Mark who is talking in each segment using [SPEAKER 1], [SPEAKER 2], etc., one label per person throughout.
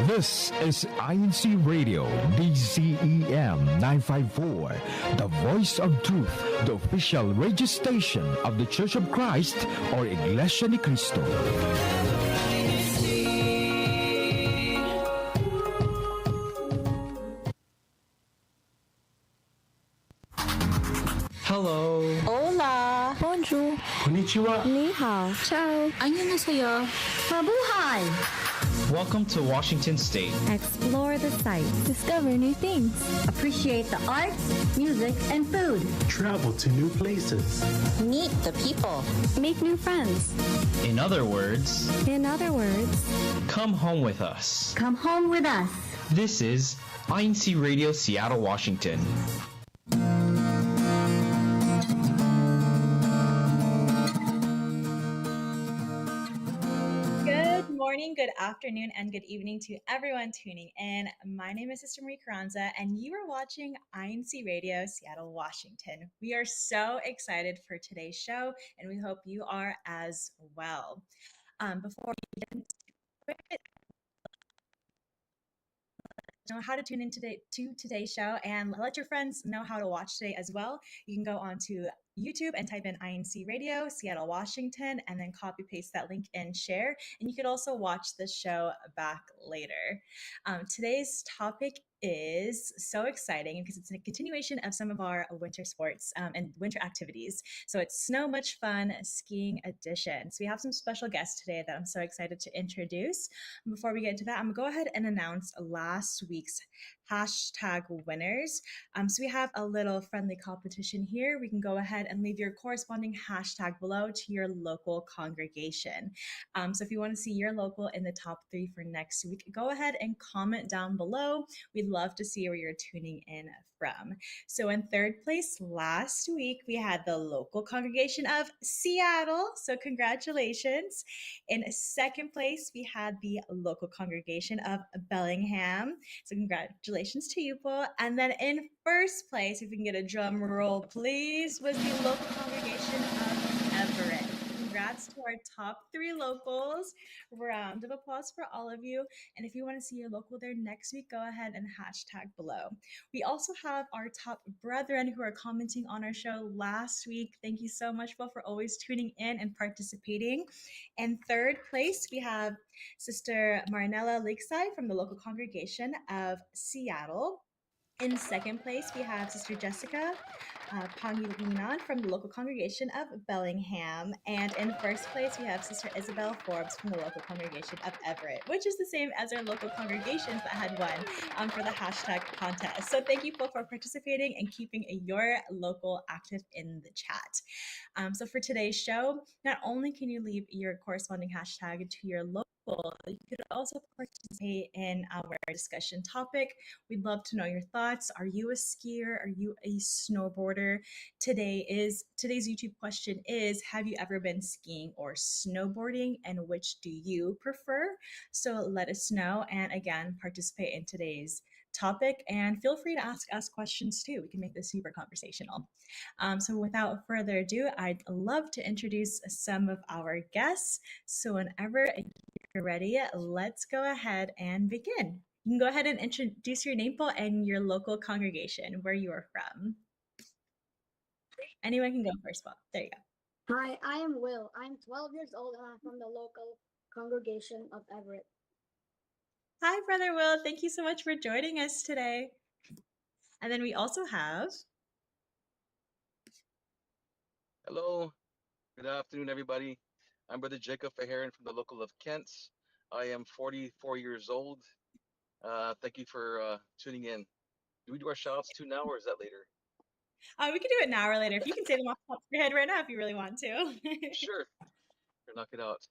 [SPEAKER 1] This is INCRadio DCEM 954, the voice of truth, the official radio station of the Church of Christ or Iglesia ni Cristo.
[SPEAKER 2] Hello.
[SPEAKER 3] Hola!
[SPEAKER 4] Bonjour!
[SPEAKER 2] Konnichiwa.
[SPEAKER 3] Ni hao!
[SPEAKER 4] Ciao!
[SPEAKER 3] Annyeonghaseyo! Mabuhay!
[SPEAKER 2] Welcome to Washington State.
[SPEAKER 4] Explore the sights. Discover new things.
[SPEAKER 3] Appreciate the arts, music, and food.
[SPEAKER 5] Travel to new places.
[SPEAKER 3] Meet the people.
[SPEAKER 4] Make new friends.
[SPEAKER 2] In other words, come home with us.
[SPEAKER 3] Come home with us.
[SPEAKER 2] This is INCRadio Seattle, Washington.
[SPEAKER 6] Good morning, good afternoon, and good evening to everyone tuning in. My name is Sister Marie Carranza, and you are watching INCRadio Seattle, Washington. We are so excited for today's show, and we hope you are as well. Before we get into it, know how to tune in to today's show and let your friends know how to watch today as well. You can go on to YouTube and type in INC Radio, Seattle, Washington, and then copy paste that link and share. And you could also watch the show back later. Today's topic is so exciting because it's a continuation of some of our winter sports and winter activities. So it's Snow Much Fun Skiing Edition. So we have some special guests today that I'm so excited to introduce. Before we get into that, I'm going to go ahead and announce last week's hashtag winners. So we have a little friendly competition here. We can go ahead and leave your corresponding hashtag below to your local congregation. So if you want to see your local in the top 3 for next week, go ahead and comment down below. We'd love to see where you're tuning in from. So in third place last week, we had the local congregation of Seattle. So congratulations. In second place, we had the local congregation of Bellingham. So congratulations to you, Paul. And then in first place, if we can get a drum roll, please, was the local congregation of Everett. Congrats to our top 3 locals. Round of applause for all of you. And if you want to see your local there next week, go ahead and hashtag below. We also have our top brethren who are commenting on our show last week. Thank you so much, Bo, for always tuning in and participating. In third place, we have Sister Marinella Lakeside from the local congregation of Seattle. In second place, we have Sister Jessica Pangilinan from the local congregation of Bellingham. And in first place, we have Sister Isabel Forbes from the local congregation of Everett, which is the same as our local congregations that had won for the hashtag contest. So thank you both for participating and keeping your local active in the chat. So for today's show, not only can you leave your corresponding hashtag to your local, you could also participate in our discussion topic. We'd love to know your thoughts. Are you a skier? Are you a snowboarder? Today's YouTube question is, have you ever been skiing or snowboarding, and which do you prefer? So let us know, and again, participate in today's topic, and feel free to ask us questions too. We can make this super conversational. So without further ado, I'd love to introduce some of our guests. So whenever you're ready, let's go ahead and begin. You can go ahead and introduce your name, Paul, and your local congregation, where you are from. Anyone can go first, Paul. There you go.
[SPEAKER 7] Hi, I am Will. I'm 12 years old and I'm from the local congregation of Everett.
[SPEAKER 6] Hi, Brother Will. Thank you so much for joining us today. And then we also have...
[SPEAKER 8] Hello. Good afternoon, everybody. I'm Brother Jacob Faharin from the local of Kent. I am 44 years old. Thank you for tuning in. Do we do our shout outs too now, or is that later?
[SPEAKER 6] We can do it now or later. If you can say them off the top of your head right now if you really want to.
[SPEAKER 8] Sure. Knock it out.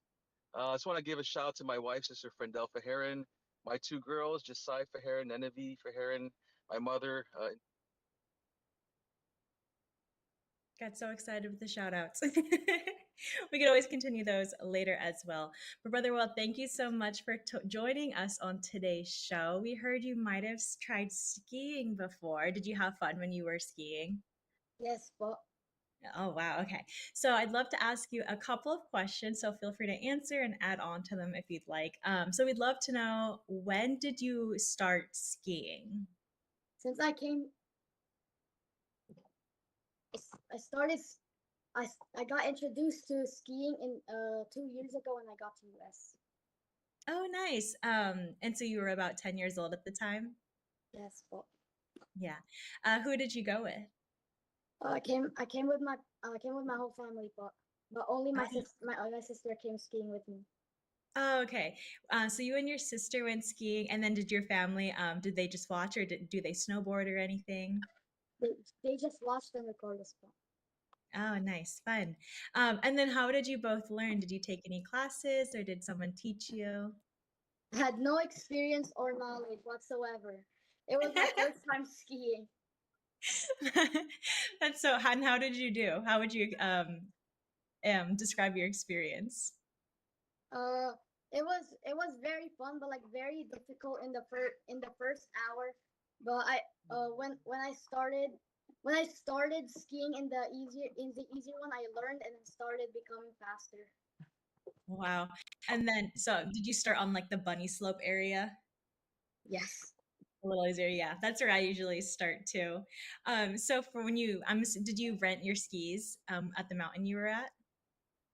[SPEAKER 8] I just want to give a shout out to my wife, Sister Frendel Faharin, my 2 girls, Josiah Faharin, Nenevi Faharin, my mother.
[SPEAKER 6] Got so excited with the shout outs. We could always continue those later as well. But Brother Will, thank you so much for joining us on today's show. We heard you might have tried skiing before. Did you have fun when you were skiing?
[SPEAKER 7] Yes, but
[SPEAKER 6] Oh, wow. Okay. So I'd love to ask you a couple of questions. So feel free to answer and add on to them if you'd like. So we'd love to know, when did you start skiing?
[SPEAKER 7] Since I started, I got introduced to skiing in 2 years ago when I got to US.
[SPEAKER 6] Oh, nice. And so you were about 10 years old at the time?
[SPEAKER 7] Yes, but
[SPEAKER 6] Yeah. Who did you go with?
[SPEAKER 7] I came with my whole family, but only my sister came skiing with me.
[SPEAKER 6] Oh, okay. So you and your sister went skiing, and then did your family, did they just watch, or do they snowboard or anything?
[SPEAKER 7] They they just watched and record us.
[SPEAKER 6] Oh, nice, fun. And then how did you both learn? Did you take any classes, or did someone teach you?
[SPEAKER 7] I had no experience or knowledge whatsoever. It was my first time skiing.
[SPEAKER 6] That's so, and how did you do? How would you describe your experience?
[SPEAKER 7] Uh, it was very fun, but like very difficult in the first hour. But when I started skiing in the easier one, I learned and then started becoming faster.
[SPEAKER 6] Wow. And then, so did you start on like the bunny slope area?
[SPEAKER 7] Yes,
[SPEAKER 6] A little easier, yeah. That's where I usually start too. So for when you, did you rent your skis at the mountain you were at?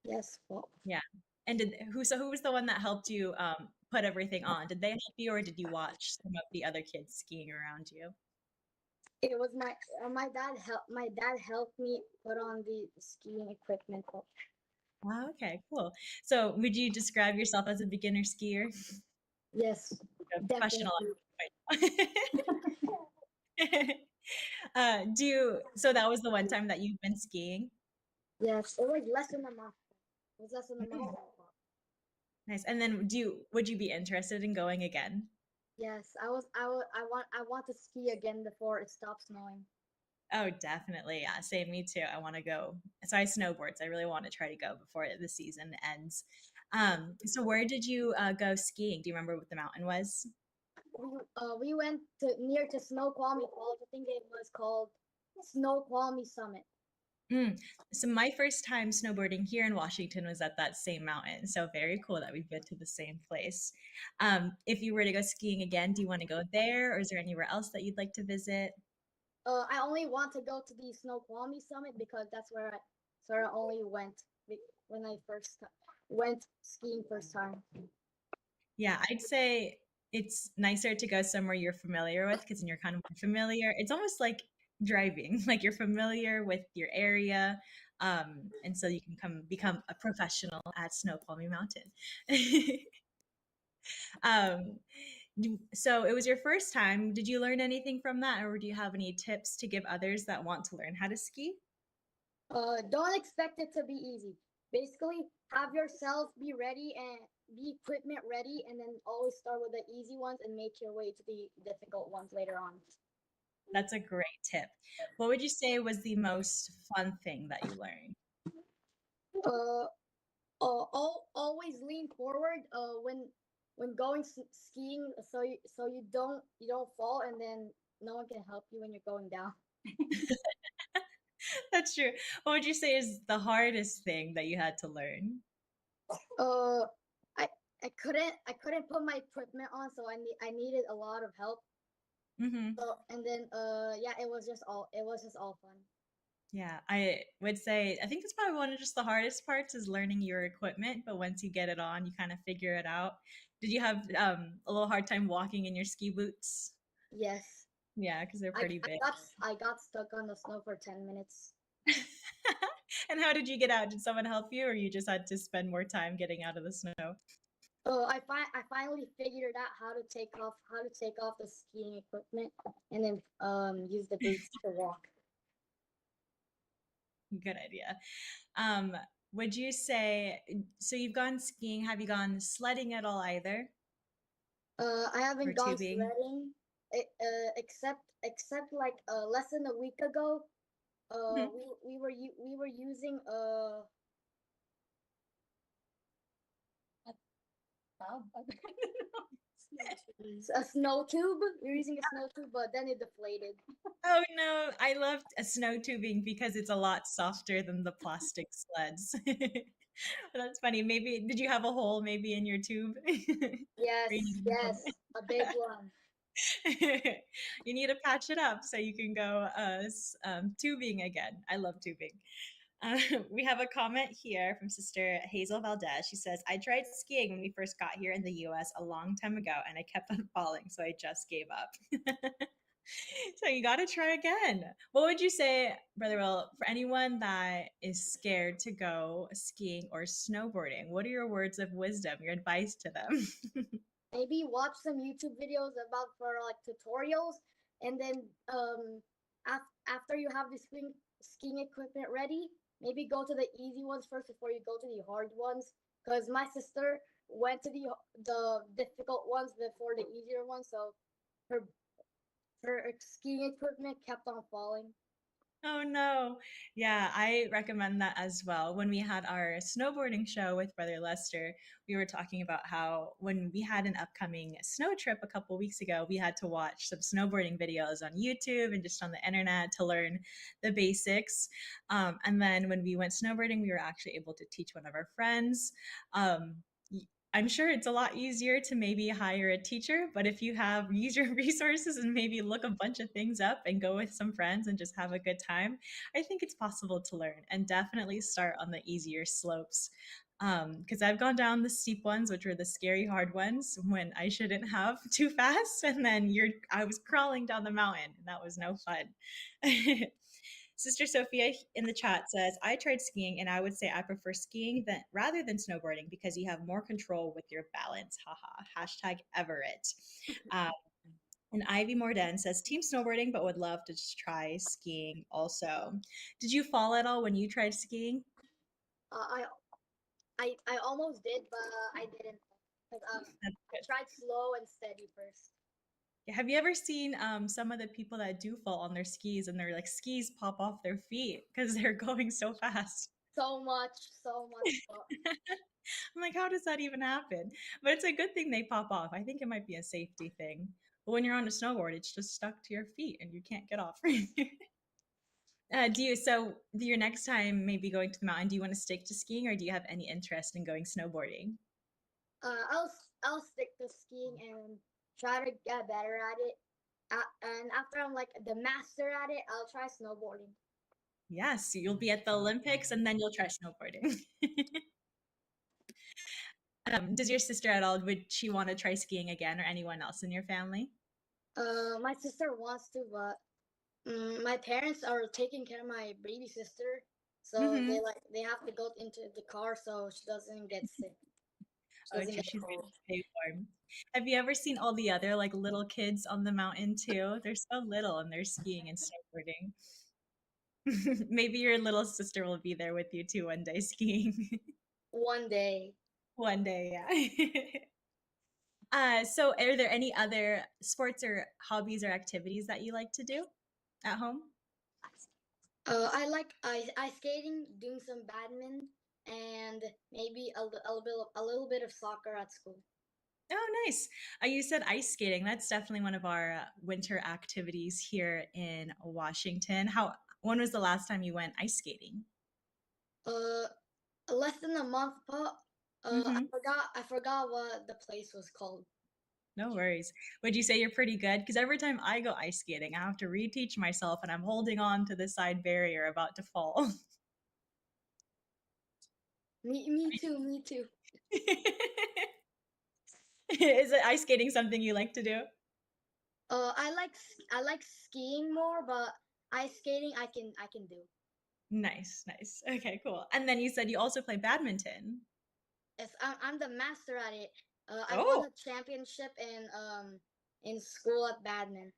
[SPEAKER 7] yes. Well,
[SPEAKER 6] Yeah. And who was the one that helped you put everything on? Did they help you, or did you watch some of the other kids skiing around you?
[SPEAKER 7] it was my dad helped me put on the skiing equipment. Well,
[SPEAKER 6] Wow, okay, cool. So would you describe yourself as a beginner skier?
[SPEAKER 7] yes,
[SPEAKER 6] A professional
[SPEAKER 7] definitely.
[SPEAKER 6] at this point. So that was the one time that you've been skiing?
[SPEAKER 7] Yes, it was less than a month. It was less than a month.
[SPEAKER 6] Mm, nice. And then would you be interested in going again?
[SPEAKER 7] Yes, I want to ski again before it stops snowing.
[SPEAKER 6] Oh, definitely. Yeah, same. Me too. I want to go. So I snowboard. So I really want to try to go before the season ends. So where did you go skiing? Do you remember what the mountain was?
[SPEAKER 7] We went to near to Snoqualmie Falls. I think it was called Snoqualmie Summit.
[SPEAKER 6] Mm. So my first time snowboarding here in Washington was at that same mountain. So very cool that we've been to the same place. If you were to go skiing again, do you want to go there, or is there anywhere else that you'd like to visit?
[SPEAKER 7] I only want to go to the Snoqualmie Summit because that's where I only went when I first went skiing first time.
[SPEAKER 6] Yeah, I'd say it's nicer to go somewhere you're familiar with, because then you're kind of more familiar. It's almost like driving, like you're familiar with your area. And so you can become a professional at Snoqualmie Mountain. um, so it was your first time. Did you learn anything from that, or do you have any tips to give others that want to learn how to ski?
[SPEAKER 7] Don't expect it to be easy. Basically, have yourself be ready and be equipment ready, and then always start with the easy ones and make your way to the difficult ones later on.
[SPEAKER 6] That's a great tip. What would you say was the most fun thing that you learned?
[SPEAKER 7] Uh, always lean forward when going skiing, so you don't fall, and then no one can help you when you're going down.
[SPEAKER 6] That's true. What would you say is the hardest thing that you had to learn?
[SPEAKER 7] Uh, I I couldn't put my equipment on, so I needed a lot of help.
[SPEAKER 6] Hmm.
[SPEAKER 7] So and then yeah, it was just all fun.
[SPEAKER 6] Yeah, I would say I think that's probably one of just the hardest parts is learning your equipment. But once you get it on, you kind of figure it out. Did you have a little hard time walking in your ski boots?
[SPEAKER 7] Yes,
[SPEAKER 6] Yeah, because they're
[SPEAKER 7] I
[SPEAKER 6] pretty
[SPEAKER 7] I
[SPEAKER 6] big.
[SPEAKER 7] got I got stuck on the snow for 10 minutes.
[SPEAKER 6] And how did you get out? Did someone help you, or you just had to spend more time getting out of the snow?
[SPEAKER 7] I finally figured out how to take off the skiing equipment and then use the boots to walk.
[SPEAKER 6] Good idea. Um, would you say, so you've gone skiing? Have you gone sledding at all either,
[SPEAKER 7] I
[SPEAKER 6] or
[SPEAKER 7] haven't gone
[SPEAKER 6] tubing?
[SPEAKER 7] sledding, except like less than a week ago.
[SPEAKER 6] Mhm.
[SPEAKER 7] We were using a tub. A snow tube. You're using a snow tube, but then it deflated.
[SPEAKER 6] Oh no, I loved a snow tubing because it's a lot softer than the plastic sleds. That's funny. Maybe did you have a hole maybe in your tube? Or you
[SPEAKER 7] Yes,
[SPEAKER 6] needed to
[SPEAKER 7] yes, a big one.
[SPEAKER 6] you need to patch it up so you can go tubing again. I love tubing. We have a comment here from Sister Hazel Valdez. She says, I tried skiing when we first got here in the US a long time ago and I kept on falling, so I just gave up. So you got to try again. What would you say, Brother Will, for anyone that is scared to go skiing or snowboarding? What are your words of wisdom, your advice to them?
[SPEAKER 7] Maybe watch some YouTube videos about for like tutorials, and then after you have the skiing equipment ready, maybe go to the easy ones first before you go to the hard ones. Because my sister went to the difficult ones before the easier ones, so her her skiing equipment kept on falling.
[SPEAKER 6] Oh no. Yeah, I recommend that as well. When we had our snowboarding show with Brother Lester, we were talking about how when we had an upcoming snow trip a couple weeks ago, we had to watch some snowboarding videos on YouTube and just on the internet to learn the basics. And then when we went snowboarding, we were actually able to teach one of our friends. Um, I'm sure it's a lot easier to maybe hire a teacher, but if you have use your resources and maybe look a bunch of things up and go with some friends and just have a good time, I think it's possible to learn and definitely start on the easier slopes. Because I've gone down the steep ones, which were the scary hard ones, when I shouldn't have too fast, and then I was crawling down the mountain, and that was no fun. Sister Sophia in the chat says, I tried skiing and I would say I prefer skiing rather than snowboarding because you have more control with your balance. Haha. Hashtag Everett. Uh, and Ivy Morden says, team snowboarding, but would love to just try skiing also. Did you fall at all when you tried skiing?
[SPEAKER 7] I almost did, but I didn't. Because I tried slow and steady first.
[SPEAKER 6] Have you ever seen some of the people that do fall on their skis and their like skis pop off their feet because they're going so fast?
[SPEAKER 7] So much.
[SPEAKER 6] I'm like, how does that even happen? But it's a good thing they pop off. I think it might be a safety thing. But when you're on a snowboard, it's just stuck to your feet and you can't get off. Your next time maybe going to the mountain, do you want to stick to skiing or do you have any interest in going snowboarding?
[SPEAKER 7] I'll stick to skiing and try to get better at it. And after I'm like the master at it, I'll try snowboarding.
[SPEAKER 6] Yes, you'll be at the Olympics and then you'll try snowboarding. Does your sister at all, would she want to try skiing again or anyone else in your family?
[SPEAKER 7] My sister wants to, but my parents are taking care of my baby sister, so they have to go into the car so she doesn't get sick.
[SPEAKER 6] She's going to stay warm. Have you ever seen all the other like little kids on the mountain too? They're so little and they're skiing and snowboarding. Maybe your little sister will be there with you too one day skiing.
[SPEAKER 7] One day.
[SPEAKER 6] One day, yeah. So are there any other sports or hobbies or activities that you like to do at home?
[SPEAKER 7] I like ice skating, doing some badminton, and maybe a little bit of soccer at school.
[SPEAKER 6] Oh, nice. You said ice skating. That's definitely one of our winter activities here in Washington. When was the last time you went ice skating?
[SPEAKER 7] Less than a month, but I forgot what the place was called.
[SPEAKER 6] No worries. Would you say you're pretty good? Because every time I go ice skating, I have to reteach myself and I'm holding on to the side barrier about to fall.
[SPEAKER 7] Me too.
[SPEAKER 6] Is it ice skating something you like to do?
[SPEAKER 7] I like skiing more, but ice skating I can do.
[SPEAKER 6] Nice. Okay, cool. And then you said you also play badminton.
[SPEAKER 7] Yes, I'm the master at it. I won a championship in school at badminton.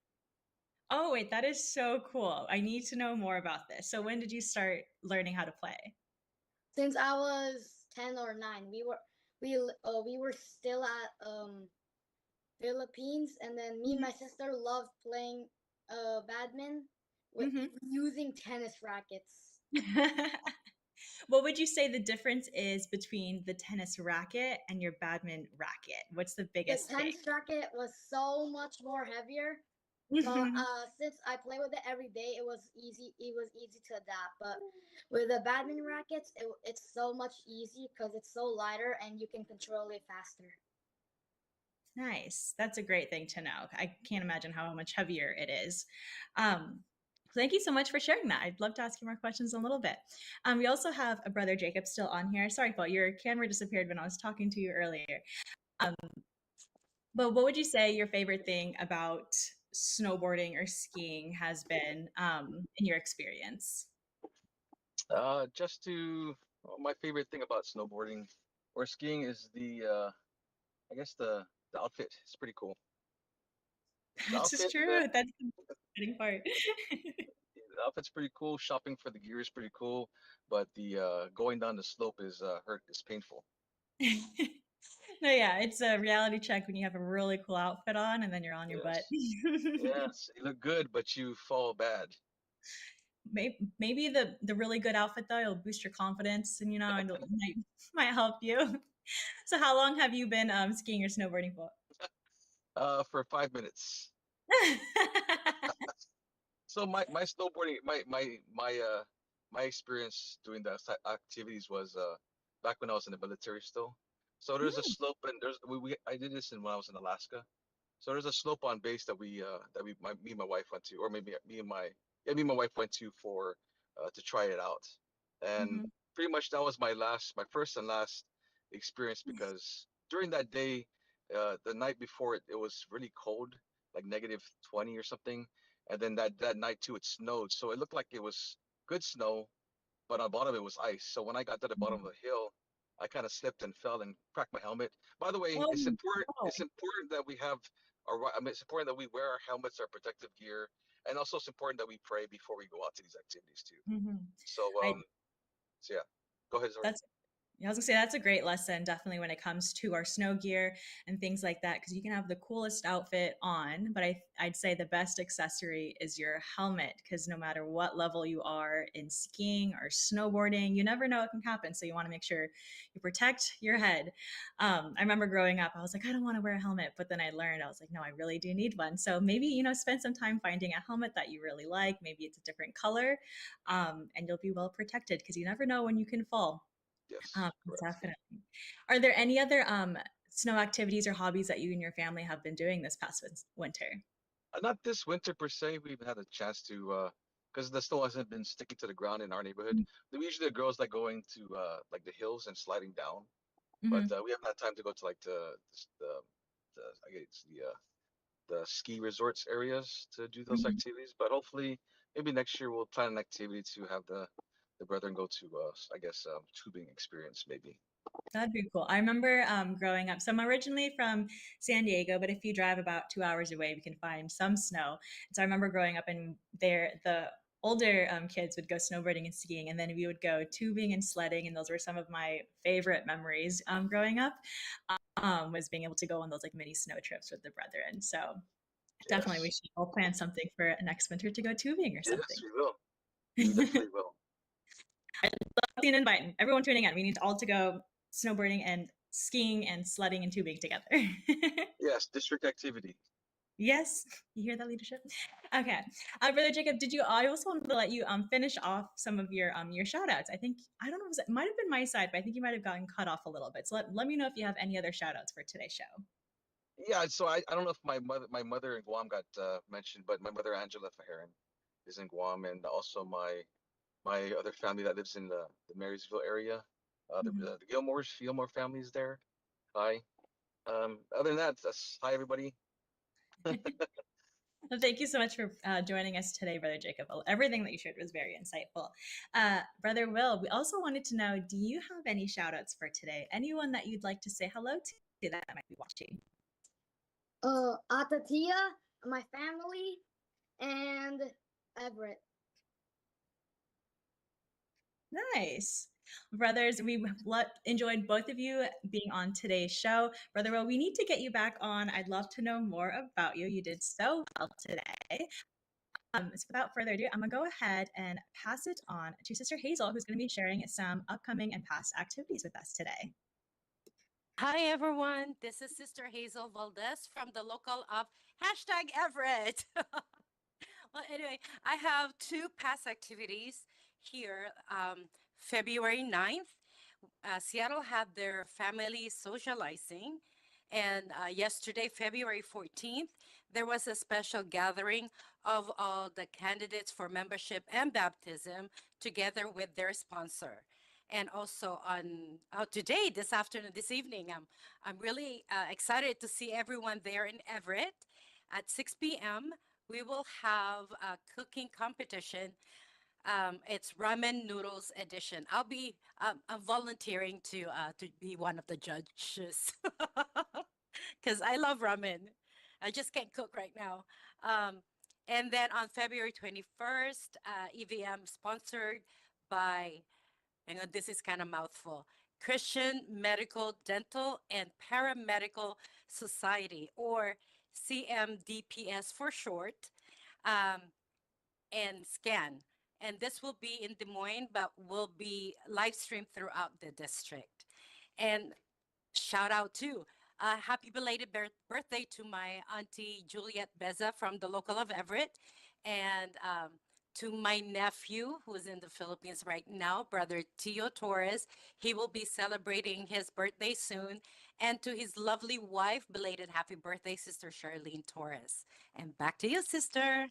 [SPEAKER 6] Oh, wait, that is so cool. I need to know more about this. So when did you start learning how to play?
[SPEAKER 7] Since I was 10 or 9. We were still at Philippines, and then me and my sister loved playing badminton with using tennis rackets.
[SPEAKER 6] What would you say the difference is between the tennis racket and your badminton racket? What's the
[SPEAKER 7] The
[SPEAKER 6] biggest thing?
[SPEAKER 7] tennis racket was so much more heavier. But since I play with it every day, it was easy. It was easy to adapt. But with the badminton rackets, it's so much easy because it's so lighter and you can control it faster.
[SPEAKER 6] Nice. That's a great thing to know. I can't imagine how much heavier it is. Um, Thank you so much for sharing that. I'd love to ask you more questions in a little bit. We also have a brother Jacob still on here. Sorry, Paul, your camera disappeared when I was talking to you earlier. Um, but what would you say your favorite thing about snowboarding or skiing has been in your experience?
[SPEAKER 8] Just to well, my favorite thing about snowboarding or skiing is I guess the outfit. It's pretty cool. The
[SPEAKER 6] That's just
[SPEAKER 8] outfit,
[SPEAKER 6] true. That's the exciting part.
[SPEAKER 8] the outfit's pretty cool. Shopping for the gear is pretty cool, but the going down the slope is hurt. It's painful.
[SPEAKER 6] No, yeah, it's a reality check when you have a really cool outfit on and then you're on your butt.
[SPEAKER 8] Yes, yes, you look good, but you fall bad.
[SPEAKER 6] Maybe the really good outfit though, it'll boost your confidence and and it might help you. So how long have you been skiing or snowboarding for?
[SPEAKER 8] For 5 minutes. So my snowboarding my experience doing the activities was back when I was in the military still. So there's a
[SPEAKER 6] Mm,
[SPEAKER 8] slope and we I did this when I was in Alaska. So there's a slope on base that me and my wife went to, or maybe me and my wife went to for to try it out, and
[SPEAKER 6] mhm,
[SPEAKER 8] pretty much that was my first and last experience because during that day, the night before it was really cold, like -20 or something, and then that night too it snowed, so it looked like it was good snow, but on the bottom it was ice. So when I got to the bottom
[SPEAKER 6] mhm.
[SPEAKER 8] of the hill, I kind of slipped and fell and cracked my helmet. By the way,
[SPEAKER 6] Oh,
[SPEAKER 8] it's important.
[SPEAKER 6] no.
[SPEAKER 8] It's important that we have I mean, it's important that we wear our helmets, our protective gear, and also it's important that we pray before we go out to these activities too.
[SPEAKER 6] Mhm.
[SPEAKER 8] So
[SPEAKER 6] I
[SPEAKER 8] so yeah, go ahead, sorry.
[SPEAKER 6] that's Yeah, I was gonna say that's a great lesson, definitely when it comes to our snow gear and things like that, because you can have the coolest outfit on, but I'd say the best accessory is your helmet, because no matter what level you are in skiing or snowboarding, you never know what can happen. So you want to make sure you protect your head. I remember growing up, I was like, I don't want to wear a helmet, but then I learned, I was like, no, I really do need one. So maybe spend some time finding a helmet that you really like. Maybe it's a different color, and you'll be well protected because you never know when you can fall.
[SPEAKER 8] Yes, correct.
[SPEAKER 6] Definitely. Are there any other snow activities or hobbies that you and your family have been doing this past winter?
[SPEAKER 8] Not this winter per se. We've had a chance to because the snow hasn't been sticking to the ground in our neighborhood. Usually the girls like going to like the hills and sliding down, but
[SPEAKER 6] Mm-hmm.
[SPEAKER 8] we haven't had time to go to like the I guess the ski resorts areas to do those
[SPEAKER 6] Hmm.
[SPEAKER 8] activities. But hopefully, maybe next year we'll plan an activity to have the brethren go to I guess tubing experience maybe.
[SPEAKER 6] That'd be cool. I remember growing up. So I'm originally from San Diego, but if you drive about 2 hours away, we can find some snow. And so I remember growing up, and there the older kids would go snowboarding and skiing, and then we would go tubing and sledding, and those were some of my favorite memories growing up. Was being able to go on those like mini snow trips with the brethren. So definitely, we
[SPEAKER 8] Yes,
[SPEAKER 6] should all plan something for next winter to go tubing or
[SPEAKER 8] yes,
[SPEAKER 6] something.
[SPEAKER 8] we will. We definitely will.
[SPEAKER 6] I'd love to invite everyone tuning in. We need all to go snowboarding and skiing and sledding and tubing together.
[SPEAKER 8] Yes, district activity.
[SPEAKER 6] Yes, you hear that, leadership? Okay, brother Jacob, did you? I also wanted to let you finish off some of your shout outs. I think I don't know, it might have been my side, but I think you might have gotten cut off a little bit. So let me know if you have any other shout outs for today's show.
[SPEAKER 8] Yeah, so I don't know if my mother in Guam got mentioned, but my mother Angela Faharin is in Guam, and also my other family that lives in the Marysville area.
[SPEAKER 6] Mhm.
[SPEAKER 8] The Gilmore family is there. Hi. Other than that, that's hi everybody.
[SPEAKER 6] Well, thank you so much for joining us today, Brother Jacob. Well, everything that you shared was very insightful. Brother Will, we also wanted to know, do you have any shout outs for today? Anyone that you'd like to say hello to that might be watching?
[SPEAKER 7] Atatia, my family, and Everett.
[SPEAKER 6] Nice. Brothers, we enjoyed both of you being on today's show. Brother Will, we need to get you back on. I'd love to know more about you. You did so well today. So without further ado, I'm going to go ahead and pass it on to Sister Hazel, who's going to be sharing some upcoming and past activities with us today.
[SPEAKER 9] Hi, everyone. This is Sister Hazel Valdez from the local of #Everett. Well, anyway, I have two past activities here. February 9th, Seattle had their family socializing. And yesterday, February 14th, there was a special gathering of all the candidates for membership and baptism together with their sponsor. And also on today, this afternoon, this evening, I'm really excited to see everyone there in Everett. At 6 p.m., we will have a cooking competition. It's ramen noodles edition. I'm volunteering to be one of the judges because I love ramen. I just can't cook right now. Um, and then on February 21st, EVM sponsored by, hang on, this is kind of mouthful, Christian Medical, Dental, and Paramedical Society, or CMDPS for short, um, and SCAN. And this will be in Des Moines, but will be live streamed throughout the district. And shout out too. Happy belated birthday to my auntie Juliet Beza from the local of Everett, and to my nephew who's in the Philippines right now, brother Tio Torres. He will be celebrating his birthday soon. And to his lovely wife, belated happy birthday, Sister Charlene Torres. And back to you, sister.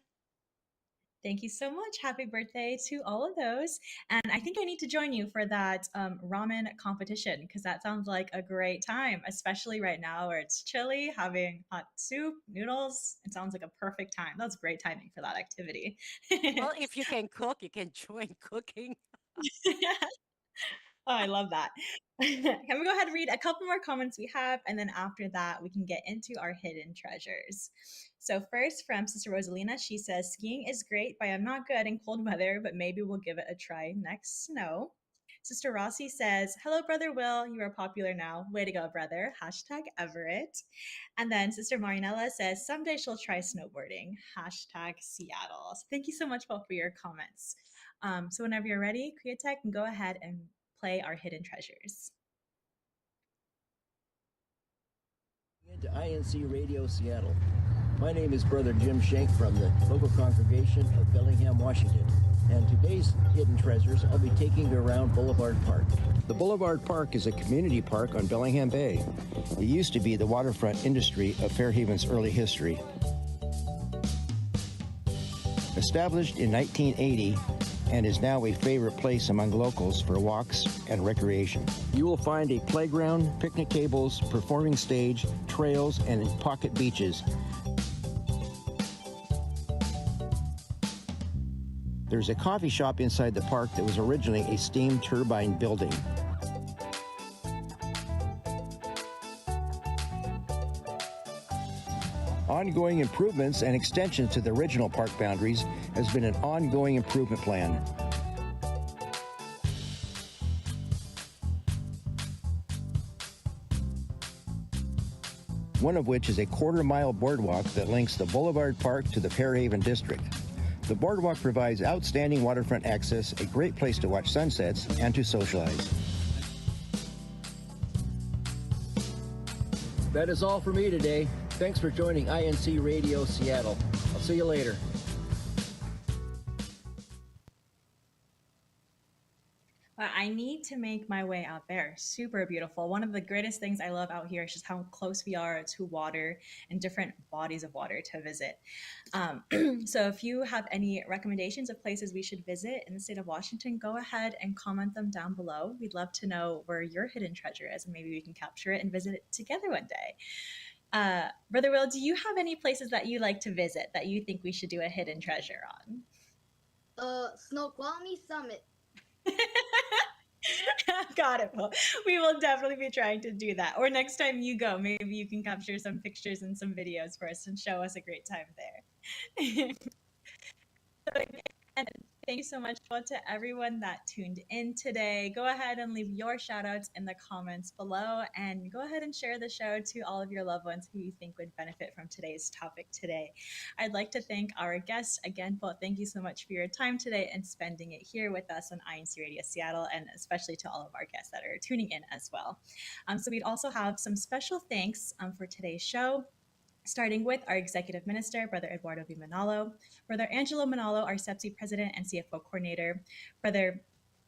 [SPEAKER 6] Thank you so much. Happy birthday to all of those. And I think I need to join you for that ramen competition because that sounds like a great time, especially right now where it's chilly, having hot soup, noodles. It sounds like a perfect time. That's great timing for that activity.
[SPEAKER 9] Well, if you can cook, you can join cooking.
[SPEAKER 6] Oh, I love that. Can we go ahead and read a couple more comments we have? And then after that, we can get into our hidden treasures. So, first from Sister Rosalina, she says, skiing is great, but I'm not good in cold weather, but maybe we'll give it a try next snow. Sister Rossi says, hello, Brother Will. You are popular now. Way to go, brother. #Everett. And then Sister Marinella says, someday she'll try snowboarding. #Seattle. So thank you so much, both, for your comments. So whenever you're ready, Createch can go ahead and play our hidden treasures.
[SPEAKER 10] Into INCRadio Seattle. My name is Brother Jim Shank from the local congregation of Bellingham, Washington. And today's hidden treasures, I'll be taking you around Boulevard Park. The Boulevard Park is a community park on Bellingham Bay. It used to be the waterfront industry of Fairhaven's early history. Established in 1980, and is now a favorite place among locals for walks and recreation. You will find a playground, picnic tables, performing stage, trails, and pocket beaches. There's a coffee shop inside the park that was originally a steam turbine building. Ongoing improvements and extensions to the original park boundaries has been an ongoing improvement plan. One of which is a quarter-mile boardwalk that links the Boulevard Park to the Fairhaven District. The boardwalk provides outstanding waterfront access, a great place to watch sunsets, and to socialize. That is all for me today. Thanks for joining INCRadio Seattle. I'll see you later.
[SPEAKER 6] I need to make my way out there. Super beautiful. One of the greatest things I love out here is just how close we are to water and different bodies of water to visit. So if you have any recommendations of places we should visit in the state of Washington, go ahead and comment them down below. We'd love to know where your hidden treasure is, and maybe we can capture it and visit it together one day. Brother Will, do you have any places that you like to visit that you think we should do a hidden treasure on?
[SPEAKER 7] Snoqualmie Summit.
[SPEAKER 6] Got it. Well, we will definitely be trying to do that. Or next time you go, maybe you can capture some pictures and some videos for us and show us a great time there. So again, thank you so much to everyone that tuned in today. Go ahead and leave your shout outs in the comments below and go ahead and share the show to all of your loved ones who you think would benefit from today's topic today. I'd like to thank our guests again, Paul. Thank you so much for your time today and spending it here with us on INCRadio Seattle, and especially to all of our guests that are tuning in as well. So we'd also have some special thanks for today's show, starting with our Executive Minister, Brother Eduardo V. Manalo, Brother Angelo Manalo, our CEBSI President and CFO Coordinator, Brother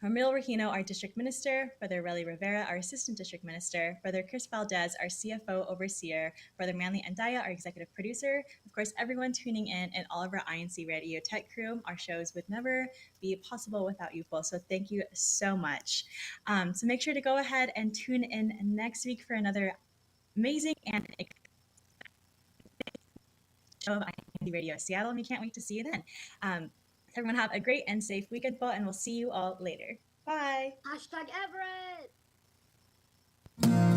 [SPEAKER 6] Ramil Regino, our District Minister, Brother Relly Rivera, our Assistant District Minister, Brother Chris Valdez, our CFO Overseer, Brother Manly Andaya, our Executive Producer, of course, everyone tuning in, and all of our INC Radio Tech crew. Our shows would never be possible without you both, so thank you so much. So make sure to go ahead and tune in next week for another amazing and show of INC Radio Seattle, and we can't wait to see you then. Everyone have a great and safe weekend, and we'll see you all later. Bye.
[SPEAKER 7] #Everett.